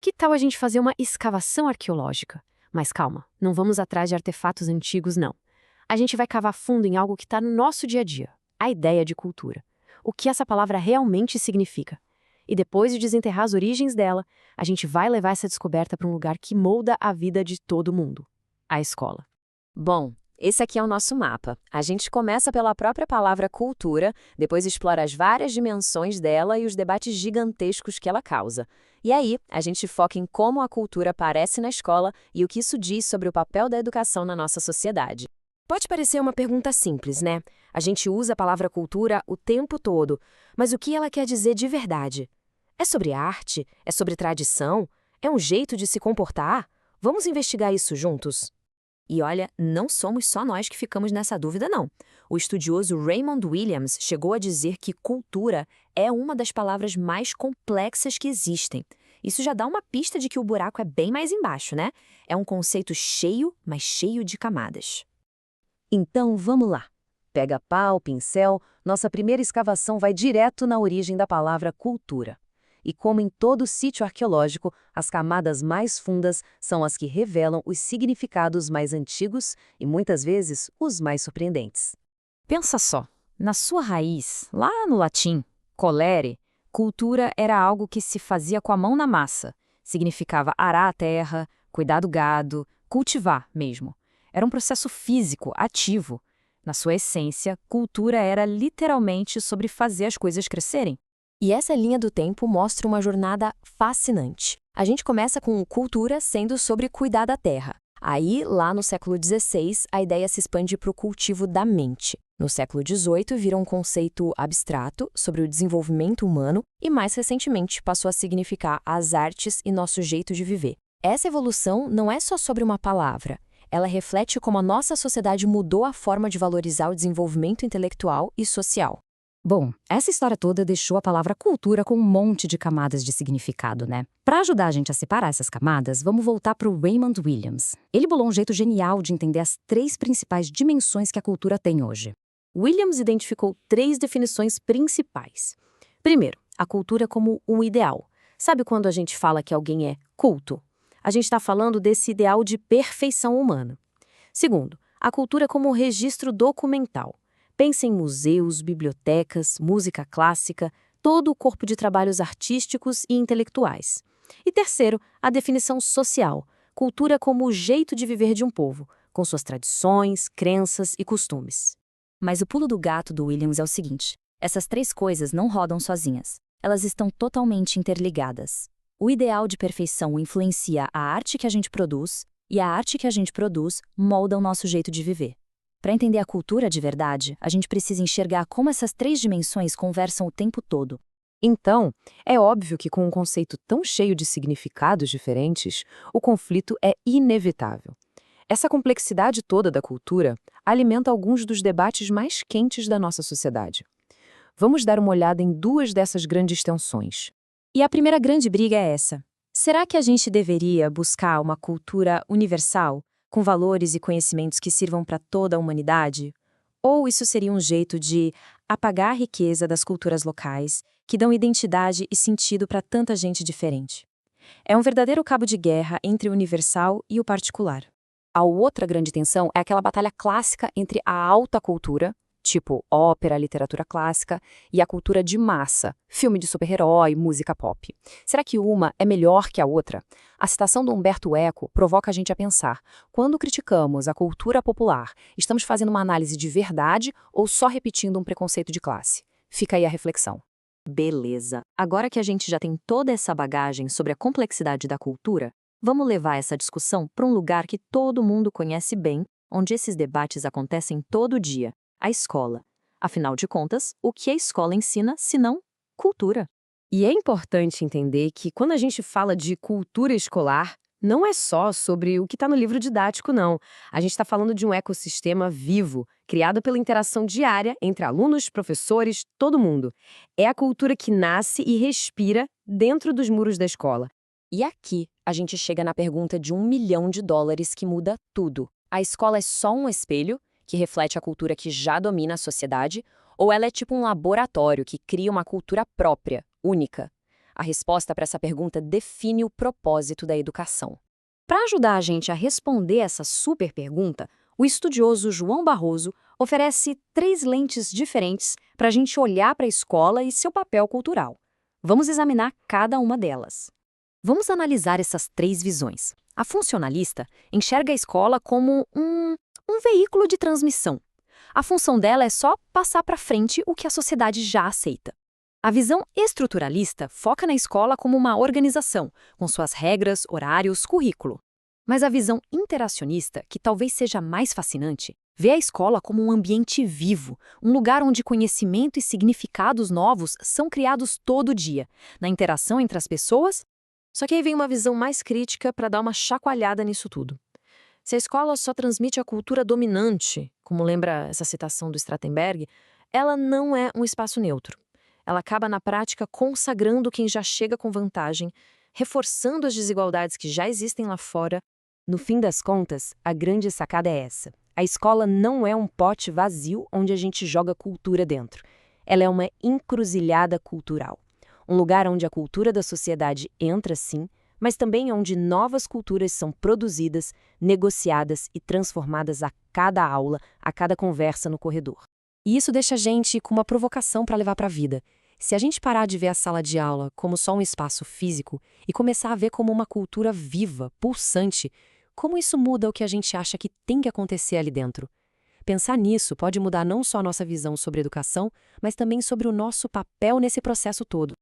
Que tal a gente fazer uma escavação arqueológica? Mas calma, não vamos atrás de artefatos antigos, não. A gente vai cavar fundo em algo que está no nosso dia a dia, a ideia de cultura. O que essa palavra realmente significa. E depois de desenterrar as origens dela, a gente vai levar essa descoberta para um lugar que molda a vida de todo mundo, a escola. Bom, esse aqui é o nosso mapa. A gente começa pela própria palavra cultura, depois explora as várias dimensões dela e os debates gigantescos que ela causa. E aí, a gente foca em como a cultura aparece na escola e o que isso diz sobre o papel da educação na nossa sociedade. Pode parecer uma pergunta simples, né? A gente usa a palavra cultura o tempo todo, mas o que ela quer dizer de verdade? É sobre arte? É sobre tradição? É um jeito de se comportar? Vamos investigar isso juntos? E olha, não somos só nós que ficamos nessa dúvida, não. O estudioso Raymond Williams chegou a dizer que cultura é uma das palavras mais complexas que existem. Isso já dá uma pista de que o buraco é bem mais embaixo, né? É um conceito cheio, mas cheio de camadas. Então, vamos lá. Pega pau, pincel, nossa primeira escavação vai direto na origem da palavra cultura. E como em todo sítio arqueológico, as camadas mais fundas são as que revelam os significados mais antigos e, muitas vezes, os mais surpreendentes. Pensa só, na sua raiz, lá no latim, colere, cultura era algo que se fazia com a mão na massa. Significava arar a terra, cuidar do gado, cultivar mesmo. Era um processo físico, ativo. Na sua essência, cultura era literalmente sobre fazer as coisas crescerem. E essa linha do tempo mostra uma jornada fascinante. A gente começa com cultura sendo sobre cuidar da terra. Aí, lá no século XVI, a ideia se expande para o cultivo da mente. No século XVIII, vira um conceito abstrato sobre o desenvolvimento humano e, mais recentemente, passou a significar as artes e nosso jeito de viver. Essa evolução não é só sobre uma palavra. Ela reflete como a nossa sociedade mudou a forma de valorizar o desenvolvimento intelectual e social. Bom, essa história toda deixou a palavra cultura com um monte de camadas de significado, né? Para ajudar a gente a separar essas camadas, vamos voltar para o Raymond Williams. Ele bolou um jeito genial de entender as 3 principais dimensões que a cultura tem hoje. Williams identificou 3 definições principais. Primeiro, a cultura como um ideal. Sabe quando a gente fala que alguém é culto? A gente está falando desse ideal de perfeição humana. Segundo, a cultura como um registro documental. Pense em museus, bibliotecas, música clássica, todo o corpo de trabalhos artísticos e intelectuais. E terceiro, a definição social, cultura como o jeito de viver de um povo, com suas tradições, crenças e costumes. Mas o pulo do gato do Williams é o seguinte: essas 3 coisas não rodam sozinhas. Elas estão totalmente interligadas. O ideal de perfeição influencia a arte que a gente produz, e a arte que a gente produz molda o nosso jeito de viver. Para entender a cultura de verdade, a gente precisa enxergar como essas 3 dimensões conversam o tempo todo. Então, é óbvio que com um conceito tão cheio de significados diferentes, o conflito é inevitável. Essa complexidade toda da cultura alimenta alguns dos debates mais quentes da nossa sociedade. Vamos dar uma olhada em 2 dessas grandes tensões. E a primeira grande briga é essa. Será que a gente deveria buscar uma cultura universal, com valores e conhecimentos que sirvam para toda a humanidade? Ou isso seria um jeito de apagar a riqueza das culturas locais, que dão identidade e sentido para tanta gente diferente? É um verdadeiro cabo de guerra entre o universal e o particular. A outra grande tensão é aquela batalha clássica entre a alta cultura, tipo ópera, literatura clássica, e a cultura de massa, filme de super-herói, música pop. Será que uma é melhor que a outra? A citação do Humberto Eco provoca a gente a pensar: quando criticamos a cultura popular, estamos fazendo uma análise de verdade ou só repetindo um preconceito de classe? Fica aí a reflexão. Beleza, agora que a gente já tem toda essa bagagem sobre a complexidade da cultura, vamos levar essa discussão para um lugar que todo mundo conhece bem, onde esses debates acontecem todo dia: a escola. Afinal de contas, o que a escola ensina, se não cultura? E é importante entender que quando a gente fala de cultura escolar, não é só sobre o que está no livro didático, não. A gente está falando de um ecossistema vivo, criado pela interação diária entre alunos, professores, todo mundo. É a cultura que nasce e respira dentro dos muros da escola. E aqui a gente chega na pergunta de $1 milhão que muda tudo. A escola é só um espelho que reflete a cultura que já domina a sociedade, ou ela é tipo um laboratório que cria uma cultura própria, única? A resposta para essa pergunta define o propósito da educação. Para ajudar a gente a responder essa super pergunta, o estudioso João Barroso oferece 3 lentes diferentes para a gente olhar para a escola e seu papel cultural. Vamos examinar cada uma delas. Vamos analisar essas 3 visões. A funcionalista enxerga a escola como um veículo de transmissão. A função dela é só passar para frente o que a sociedade já aceita. A visão estruturalista foca na escola como uma organização, com suas regras, horários, currículo. Mas a visão interacionista, que talvez seja mais fascinante, vê a escola como um ambiente vivo, um lugar onde conhecimento e significados novos são criados todo dia, na interação entre as pessoas. Só que aí vem uma visão mais crítica para dar uma chacoalhada nisso tudo. Se a escola só transmite a cultura dominante, como lembra essa citação do Strattenberg, ela não é um espaço neutro. Ela acaba, na prática, consagrando quem já chega com vantagem, reforçando as desigualdades que já existem lá fora. No fim das contas, a grande sacada é essa. A escola não é um pote vazio onde a gente joga cultura dentro. Ela é uma encruzilhada cultural. Um lugar onde a cultura da sociedade entra, sim, mas também onde novas culturas são produzidas, negociadas e transformadas a cada aula, a cada conversa no corredor. E isso deixa a gente com uma provocação para levar para a vida. Se a gente parar de ver a sala de aula como só um espaço físico e começar a ver como uma cultura viva, pulsante, como isso muda o que a gente acha que tem que acontecer ali dentro? Pensar nisso pode mudar não só a nossa visão sobre educação, mas também sobre o nosso papel nesse processo todo.